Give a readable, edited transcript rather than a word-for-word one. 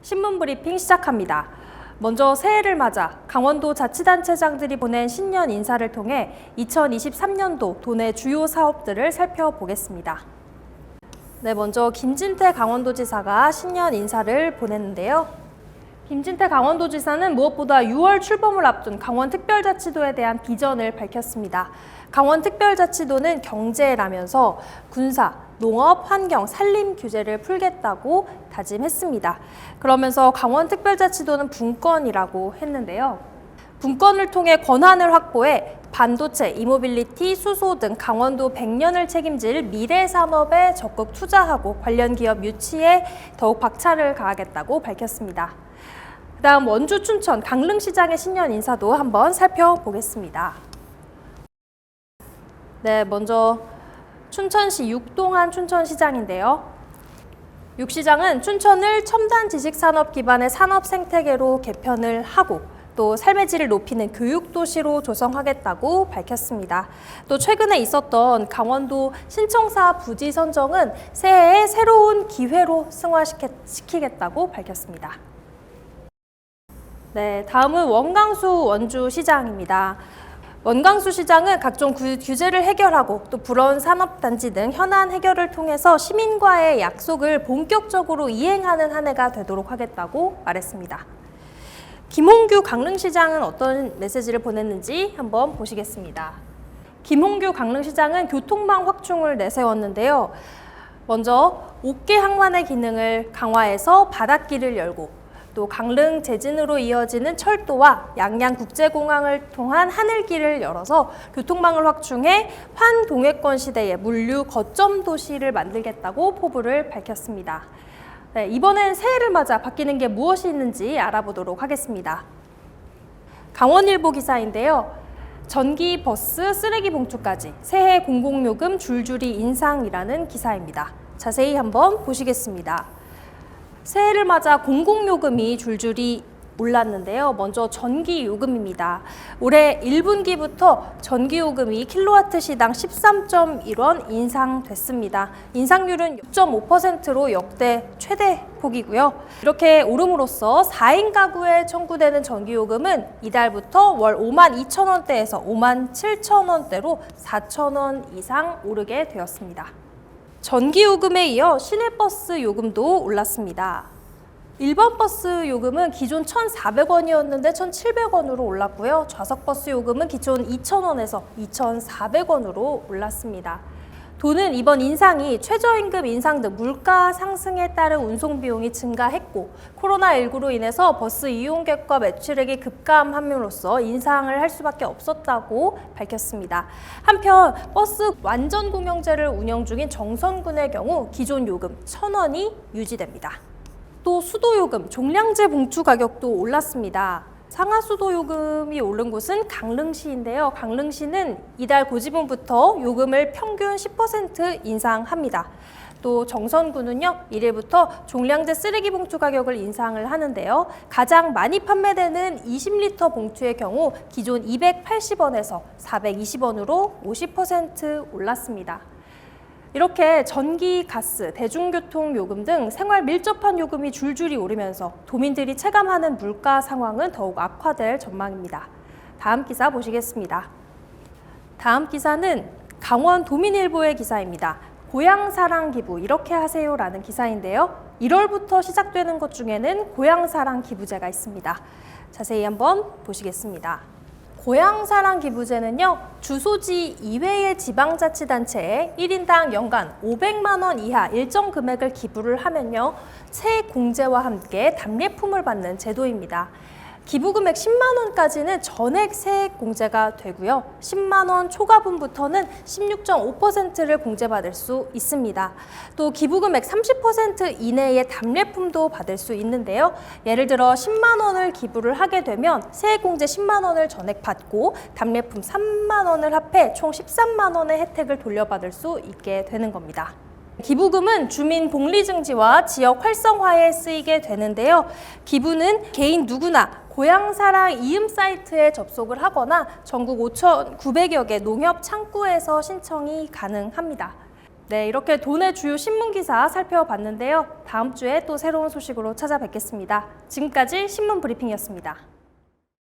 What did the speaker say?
신문 브리핑 시작합니다. 먼저 새해를 맞아 강원도 자치단체장들이 보낸 신년 인사를 통해 2023년도 도내 주요 사업들을 살펴보겠습니다. 네, 먼저 김진태 강원도지사가 신년 인사를 보냈는데요. 김진태 강원도지사는 무엇보다 6월 출범을 앞둔 강원특별자치도에 대한 비전을 밝혔습니다. 강원특별자치도는 경제라면서 군사, 농업, 환경, 산림 규제를 풀겠다고 다짐했습니다. 그러면서 강원특별자치도는 분권이라고 했는데요. 분권을 통해 권한을 확보해 반도체, 이모빌리티, 수소 등 강원도 100년을 책임질 미래 산업에 적극 투자하고 관련 기업 유치에 더욱 박차를 가하겠다고 밝혔습니다. 그다음 원주, 춘천, 강릉시장의 신년 인사도 한번 살펴보겠습니다. 네, 먼저 춘천시 육동한 춘천시장인데요. 육 시장은 춘천을 첨단 지식산업 기반의 산업 생태계로 개편을 하고 또 삶의 질을 높이는 교육도시로 조성하겠다고 밝혔습니다. 또 최근에 있었던 강원도 신청사 부지 선정은 새해에 새로운 기회로 승화시키겠다고 밝혔습니다. 네, 다음은 원광수 원주시장입니다. 원광수 시장은 각종 규제를 해결하고 또 불원 산업단지 등 현안 해결을 통해서 시민과의 약속을 본격적으로 이행하는 한 해가 되도록 하겠다고 말했습니다. 김홍규 강릉시장은 어떤 메시지를 보냈는지 한번 보시겠습니다. 김홍규 강릉시장은 교통망 확충을 내세웠는데요. 먼저 옥계 항만의 기능을 강화해서 바닷길을 열고 또 강릉 제진으로 이어지는 철도와 양양국제공항을 통한 하늘길을 열어서 교통망을 확충해 환동해권 시대의 물류 거점 도시를 만들겠다고 포부를 밝혔습니다. 네, 이번엔 새해를 맞아 바뀌는 게 무엇이 있는지 알아보도록 하겠습니다. 강원일보 기사인데요. 전기 버스 쓰레기 봉투까지 새해 공공요금 줄줄이 인상이라는 기사입니다. 자세히 한번 보시겠습니다. 새해를 맞아 공공요금이 줄줄이 올랐는데요. 먼저 전기요금입니다. 올해 1분기부터 전기요금이 킬로와트시당 13.1원 인상됐습니다. 인상률은 6.5%로 역대 최대 폭이고요. 이렇게 오름으로써 4인 가구에 청구되는 전기요금은 이달부터 월 52,000원대에서 57,000원대로 4,000원 이상 오르게 되었습니다. 전기요금에 이어 시내버스 요금도 올랐습니다. 일반 버스 요금은 기존 1,400원이었는데 1,700원으로 올랐고요. 좌석버스 요금은 기존 2,000원에서 2,400원으로 올랐습니다. 도는 이번 인상이 최저임금 인상 등 물가 상승에 따른 운송 비용이 증가했고 코로나19로 인해서 버스 이용객과 매출액이 급감함으로써 인상을 할 수밖에 없었다고 밝혔습니다. 한편 버스 완전 공영제를 운영 중인 정선군의 경우 기존 요금 1,000원이 유지됩니다. 또 수도요금, 종량제 봉투 가격도 올랐습니다. 상하수도 요금이 오른 곳은 강릉시인데요. 강릉시는 이달 고지분부터 요금을 평균 10% 인상합니다. 또 정선구는요, 1일부터 종량제 쓰레기 봉투 가격을 인상을 하는데요. 가장 많이 판매되는 20리터 봉투의 경우 기존 280원에서 420원으로 50% 올랐습니다. 이렇게 전기, 가스, 대중교통 요금 등 생활 밀접한 요금이 줄줄이 오르면서 도민들이 체감하는 물가 상황은 더욱 악화될 전망입니다. 다음 기사 보시겠습니다. 다음 기사는 강원 도민일보의 기사입니다. 고향사랑 기부 이렇게 하세요라는 기사인데요. 1월부터 시작되는 것 중에는 고향사랑 기부제가 있습니다. 자세히 한번 보시겠습니다. 고향사랑 기부제는요, 주소지 이외의 지방자치단체에 1인당 연간 500만 원 이하 일정 금액을 기부를 하면요, 세공제와 함께 답례품을 받는 제도입니다. 기부금액 10만 원까지는 전액 세액공제가 되고요. 10만 원 초과분부터는 16.5%를 공제받을 수 있습니다. 또 기부금액 30% 이내의 답례품도 받을 수 있는데요. 예를 들어 10만 원을 기부를 하게 되면 세액공제 10만 원을 전액 받고 답례품 3만 원을 합해 총 13만 원의 혜택을 돌려받을 수 있게 되는 겁니다. 기부금은 주민 복리증지와 지역 활성화에 쓰이게 되는데요. 기부는 개인 누구나 고향사랑 이음 사이트에 접속을 하거나 전국 5,900여 개 농협 창구에서 신청이 가능합니다. 네, 이렇게 도내 주요 신문 기사 살펴봤는데요. 다음 주에 또 새로운 소식으로 찾아뵙겠습니다. 지금까지 신문 브리핑이었습니다.